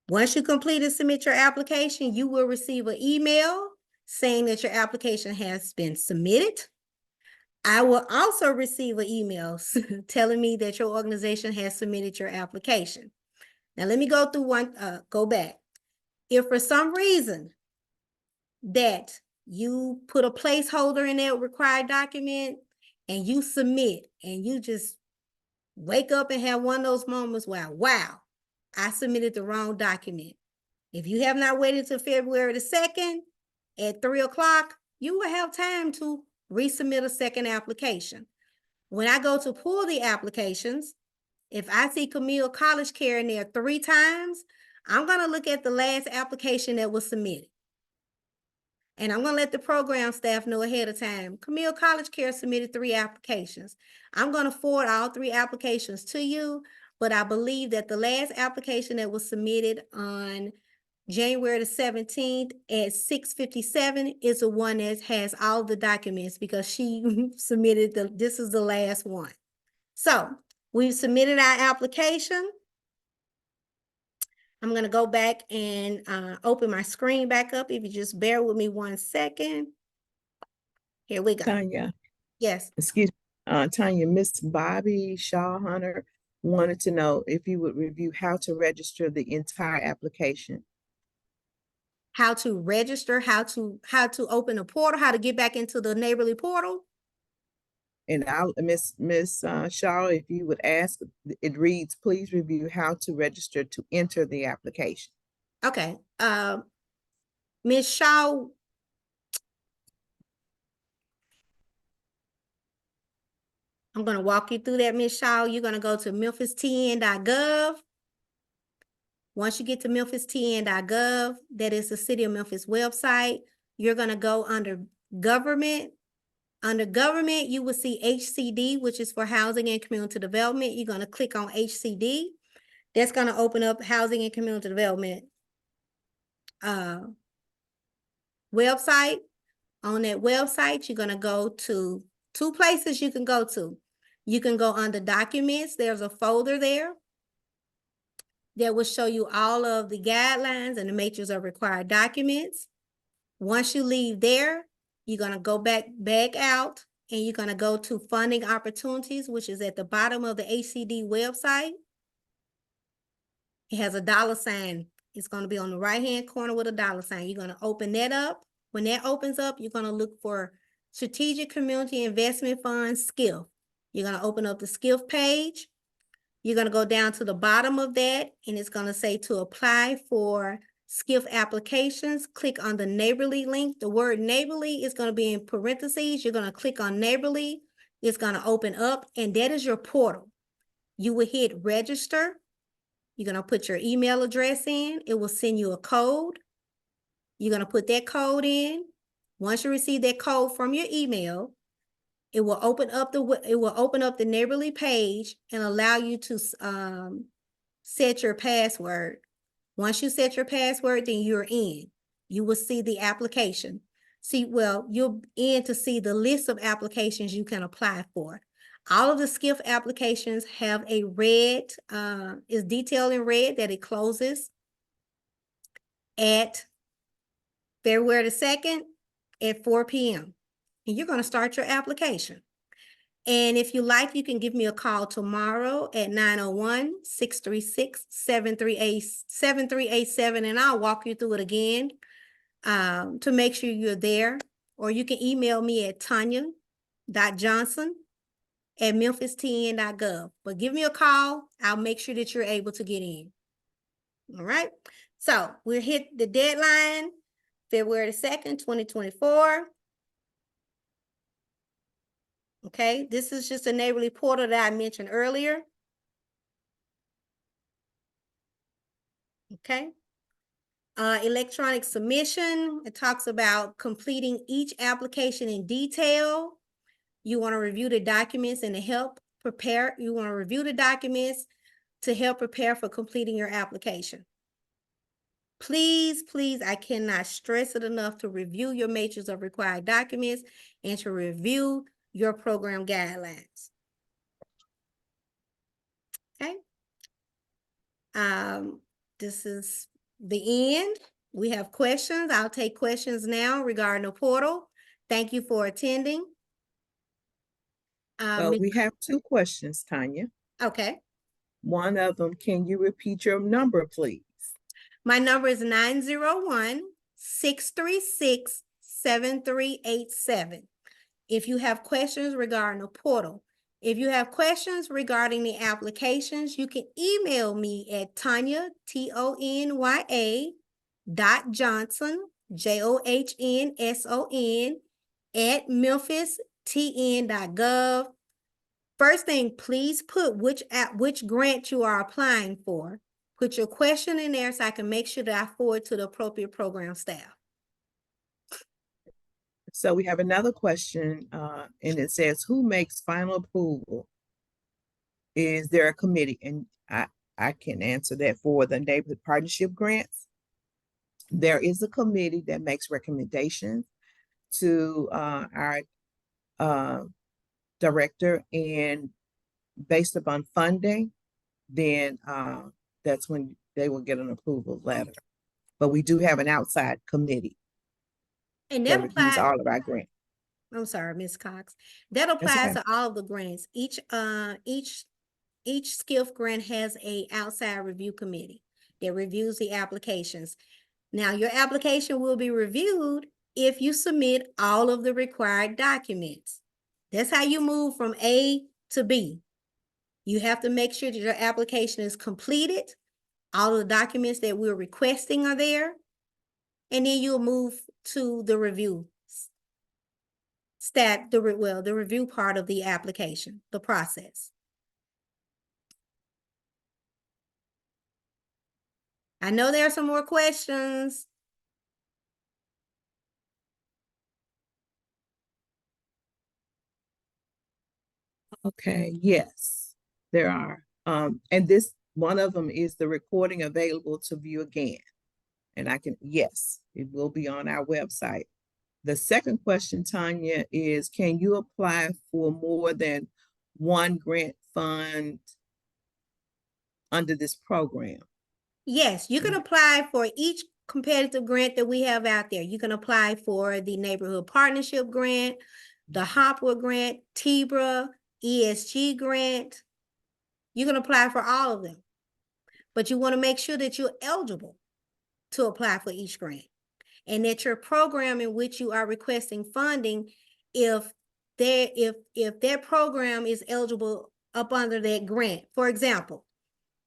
Once you complete and submit your application, you will receive an email saying that your application has been submitted. I will also receive an email telling me that your organization has submitted your application. Now, let me go through go back. If for some reason that you put a placeholder in that required document and you submit and you just wake up and have one of those moments where, wow, I submitted the wrong document. If you have not waited till February the 2nd at 3 o'clock, you will have time to resubmit a second application. When I go to pull the applications, if I see Camille College Care in there 3 times, I'm going to look at the last application that was submitted. And I'm going to let the program staff know ahead of time. Camille College Care submitted 3 applications. I'm going to forward all 3 applications to you, but I believe that the last application that was submitted on January the 17th at 6:57 is the one that has all the documents because she submitted this is the last one. So we've submitted our application. I'm going to go back and open my screen back up. If you just bear with me 1 second. Here we go. Tonya, Yes. excuse me, Tonya, Miss Bobby Shaw Hunter wanted to know if you would review how to register the entire application. How to register, how to open a portal, how to get back into the neighborly portal. And Miss Shaw, if you would ask, it reads, please review how to register to enter the application. Okay. Ms. Shaw, I'm going to walk you through that, Ms. Shaw. You're going to go to memphisTN.gov. Once you get to memphisTN.gov, that is the City of Memphis website, you're going to go under Government. Under Government, you will see HCD, which is for Housing and Community Development. You're going to click on HCD. That's going to open up Housing and Community Development website. On that website, you're going to go to 2 places you can go to. You can go under Documents. There's a folder there that will show you all of the guidelines and the matrix of required documents. Once you leave there, you're going to go back out and you're going to go to Funding Opportunities, which is at the bottom of the HCD website. It has a $sign. It's going to be on the right-hand corner with a $sign. You're going to open that up. When that opens up, you're going to look for Strategic Community Investment Fund, SCIF. You're going to open up the SCIF page. You're going to go down to the bottom of that, and it's going to say to apply for SCIF applications. Click on the neighborly link. The word neighborly is going to be in parentheses. You're going to click on neighborly. It's going to open up, and that is your portal. You will hit register. You're going to put your email address in. It will send you a code. You're going to put that code in. Once you receive that code from your email, it will open up the neighborly page and allow you to set your password. Once you set your password, then you're in. You will see the application. You're in to see the list of applications you can apply for. All of the SCIF applications have a red, is detailed in red that it closes at February the 2nd at 4 p.m. And you're going to start your application. And if you like, you can give me a call tomorrow at 901-636-7387, and I'll walk you through it again to make sure you're there. Or you can email me at tonya.johnson@memphistn.gov. But give me a call. I'll make sure that you're able to get in. All right. So we'll hit the deadline, February 2nd, 2024. Okay, this is just a neighborly portal that I mentioned earlier. Okay. Electronic submission, it talks about completing each application in detail. You want to review the documents and to help prepare. You want to review the documents to help prepare for completing your application. Please, please, I cannot stress it enough to review your matrix of required documents and to review your program guidelines. Okay. This is the end. We have questions. I'll take questions now regarding the portal. Thank you for attending. We have 2 questions, Tonya. Okay. One of them, can you repeat your number, please? My number is 901-636-7387. If you have questions regarding the portal, if you have questions regarding the applications, you can email me at Tonya, Tonya, .Johnson, JOHNSON, @memphistn.gov. First thing, please put which grant you are applying for. Put your question in there so I can make sure that I forward to the appropriate program staff. So we have another question, and it says, who makes final approval? Is there a committee? And I can answer that for the neighborhood partnership grants. There is a committee that makes recommendations to our director, and based upon funding, then that's when they will get an approval letter. But we do have an outside committee And that that reviews applies, all of our grants. I'm sorry, Ms. Cox. That That's applies okay. to all of the grants. Each SCIF grant has a outside review committee that reviews the applications. Now, your application will be reviewed if you submit all of the required documents. That's how you move from A to B. You have to make sure that your application is completed. All of the documents that we're requesting are there. And then you'll move to the review the review part of the application, the process. I know there are some more questions. Okay, yes, there are. And this, one of them is the recording available to view again. And yes, it will be on our website. The second question, Tonya, is can you apply for more than one grant fund under this program? Yes, you can apply for each competitive grant that we have out there. You can apply for the Neighborhood Partnership Grant, the Hopwood Grant, TBRA, ESG Grant. You can apply for all of them. But you want to make sure that you're eligible to apply for each grant, and that your program in which you are requesting funding, if their program is eligible up under that grant. For example,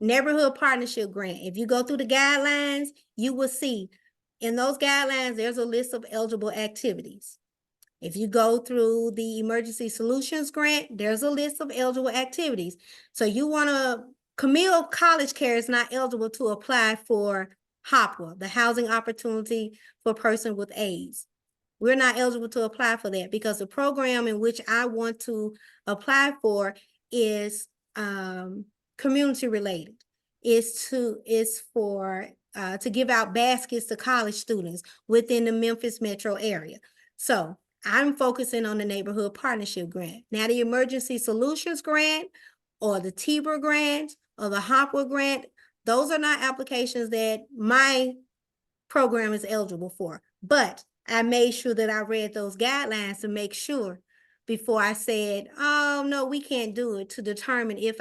Neighborhood Partnership Grant. If you go through the guidelines, you will see in those guidelines, there's a list of eligible activities. If you go through the Emergency Solutions Grant, there's a list of eligible activities. So you want to, Camille College Care is not eligible to apply for HOPWA, the Housing Opportunity for Person with AIDS. We're not eligible to apply for that because the program in which I want to apply for is community related. Is for to give out baskets to college students within the Memphis metro area. So I'm focusing on the Neighborhood Partnership Grant. Now the Emergency Solutions Grant or the TBRA grant or the HOPWA grant, those are not applications that my program is eligible for. But I made sure that I read those guidelines to make sure before I said, oh, no, we can't do it, to determine if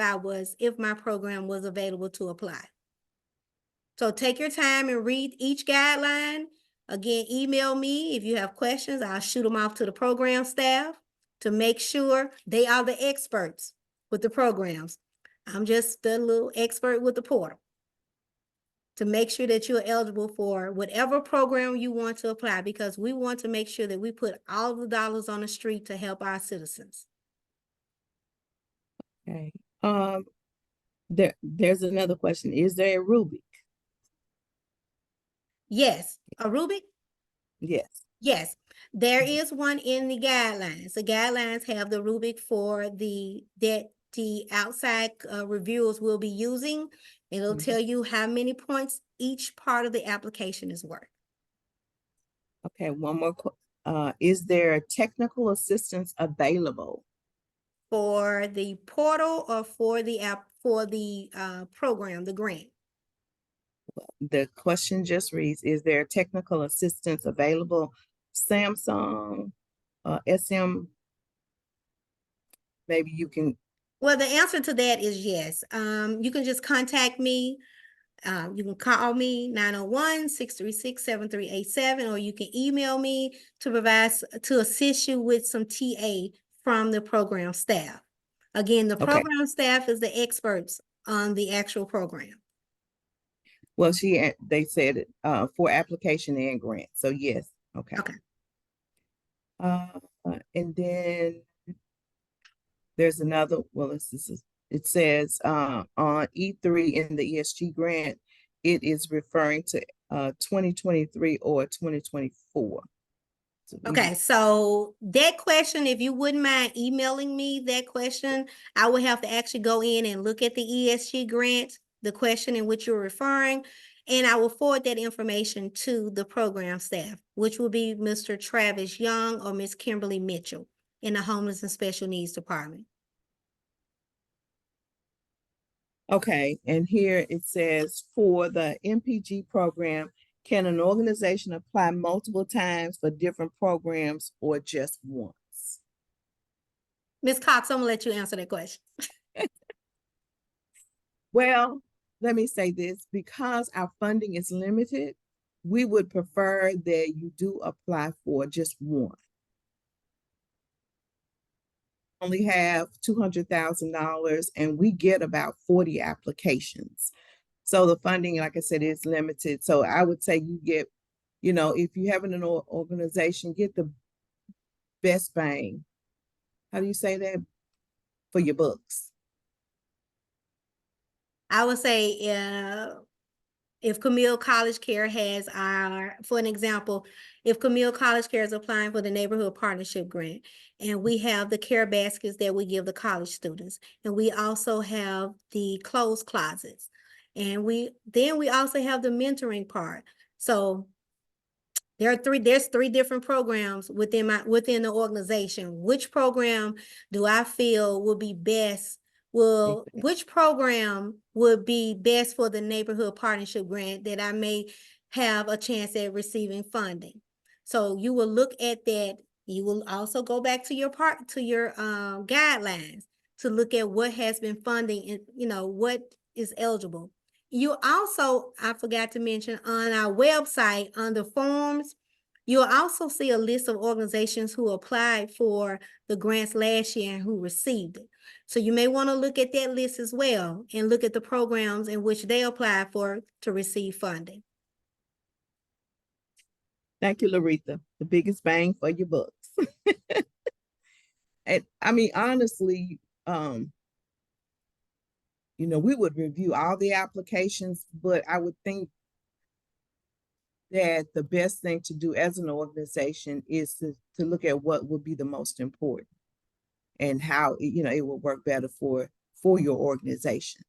my program was available to apply. So take your time and read each guideline. Again, email me if you have questions. I'll shoot them off to the program staff to make sure they are the experts with the programs. I'm just the little expert with the portal to make sure that you're eligible for whatever program you want to apply, because we want to make sure that we put all the dollars on the street to help our citizens. Okay. There's another question. Is there a rubric? Yes, a rubric? Yes. Yes, there is one in the guidelines. The guidelines have the rubric for the outside reviewers will be using. It'll tell you how many points each part of the application is worth. Okay, one more. Is there technical assistance available? For the portal or for the program, the grant? The question just reads, is there technical assistance available? Samsung, SM, maybe you can. Well, the answer to that is yes. You can just contact me. You can call me 901-636-7387, or you can email me to assist you with some TA from the program staff. Again, the program staff is the experts on the actual program. Well, they said it for application and grant. So yes. Okay. Okay. And then there's another, this is it says on E3 in the ESG grant, it is referring to 2023 or 2024. So Okay, so that question, if you wouldn't mind emailing me that question, I would have to actually go in and look at the ESG grant, the question in which you're referring, and I will forward that information to the program staff, which will be Mr. Travis Young or Ms. Kimberly Mitchell in the Homeless and Special Needs Department. Okay, and here it says for the MPG program, can an organization apply multiple times for different programs or just once? Ms. Cox, I'm gonna let you answer that question. Well, let me say this, because our funding is limited, we would prefer that you do apply for just one. Only have $200,000 and we get about 40 applications. So the funding, like I said, is limited. So I would say you get, if you have an organization, get the best bang. How do you say that? For your bucks. I would say if Camille College Care has for an example, if Camille College Care is applying for the Neighborhood Partnership Grant, and we have the care baskets that we give the college students, and we also have the clothes closets, and we also have the mentoring part. So there's three different programs within the organization. Which program do I feel will be best? Which program would be best for the Neighborhood Partnership Grant that I may have a chance at receiving funding? So you will look at that. You will also go back to your guidelines to look at what has been funding and what is eligible. You also, I forgot to mention, on our website, under forms, you'll also see a list of organizations who applied for the grants last year and who received it. So you may want to look at that list as well and look at the programs in which they applied for to receive funding. Thank you, Laretha. The biggest bang for your bucks. And I mean, honestly, we would review all the applications, but I would think that the best thing to do as an organization is to look at what would be the most important and how it will work better for your organization,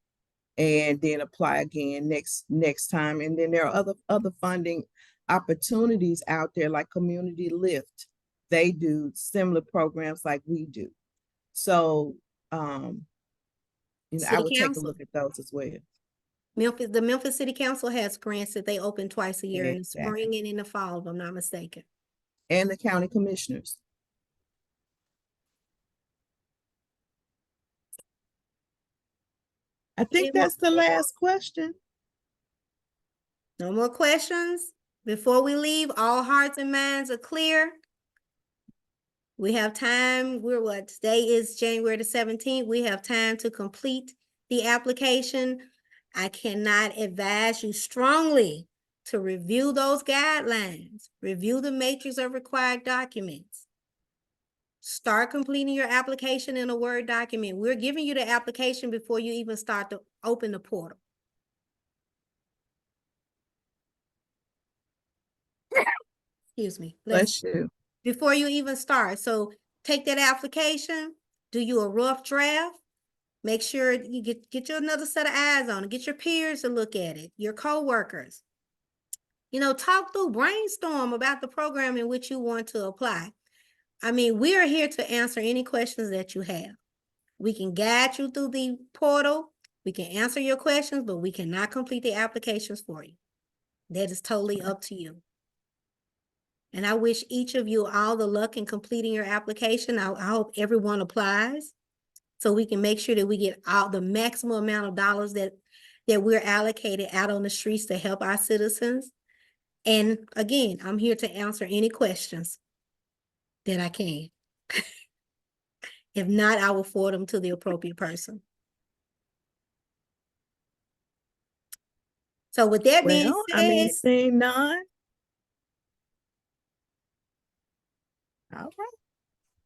and then apply again next time. And then there are other funding opportunities out there, like Community Lift. They do similar programs like we do. So I would take a look at those as well. The Memphis City Council has grants that they open twice a year, in the Exactly. spring and in the fall, if I'm not mistaken. And the county commissioners. I think that's the last question. No more questions? Before we leave, all hearts and minds are clear. We have time. Today is January the 17th. We have time to complete the application. I cannot advise you strongly to review those guidelines, review the matrix of required documents. Start completing your application in a Word document. We're giving you the application before you even start to open the portal. Excuse me. Bless you. Before you even start. So take that application, do you a rough draft, make sure you get you another set of eyes on it, get your peers to look at it, your coworkers. Talk through, brainstorm about the program in which you want to apply. I mean, we are here to answer any questions that you have. We can guide you through the portal. We can answer your questions, but we cannot complete the applications for you. That is totally up to you. And I wish each of you all the luck in completing your application. I hope everyone applies so we can make sure that we get the maximum amount of dollars that we're allocated out on the streets to help our citizens. And again, I'm here to answer any questions that I can. If not, I will forward them to the appropriate person. So with that being said, seeing none. All right.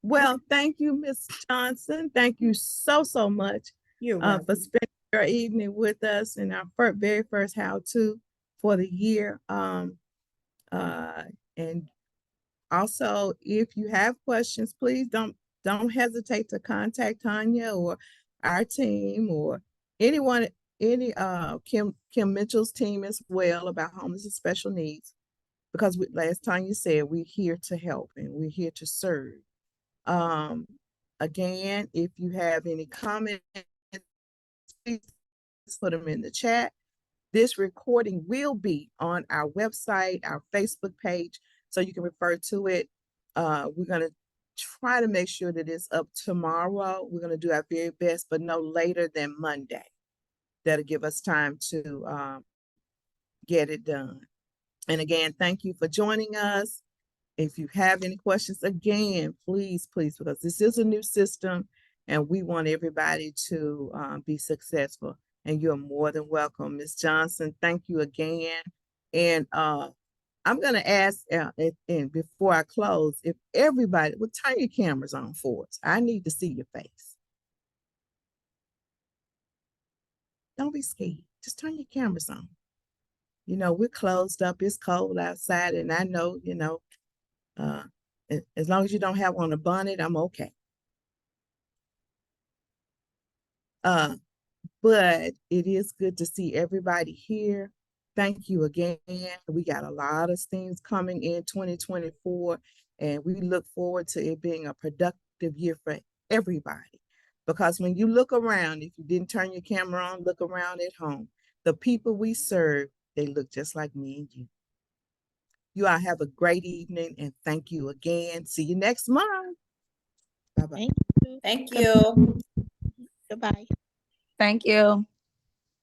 Well, thank you, Ms. Johnson. Thank you so much You're for welcome. spending your evening with us in our very first how-to for the year. And also, if you have questions, please don't hesitate to contact Tonya or our team or anyone, Kim Mitchell's team as well about homeless and special needs. Because last time you said, we're here to help and we're here to serve. Again, if you have any comments, please put them in the chat. This recording will be on our website, our Facebook page, so you can refer to it. We're going to try to make sure that it's up tomorrow. We're going to do our very best, but no later than Monday. That'll give us time to get it done. And again, thank you for joining us. If you have any questions, again, please, because this is a new system and we want everybody to be successful. And you're more than welcome. Ms. Johnson, thank you again. And I'm going to ask, and before I close, if everybody would turn your cameras on for us. I need to see your face. Don't be scared. Just turn your cameras on. You know, we're closed up. It's cold outside. And I know, you know, as long as you don't have on a bonnet, I'm okay. But it is good to see everybody here. Thank you again. We got a lot of things coming in 2024, and we look forward to it being a productive year for everybody. Because when you look around, if you didn't turn your camera on, look around at home. The people we serve, they look just like me and you. You all have a great evening, and thank you again. See you next month. Bye-bye. Thank you. Thank you. Goodbye. Thank you.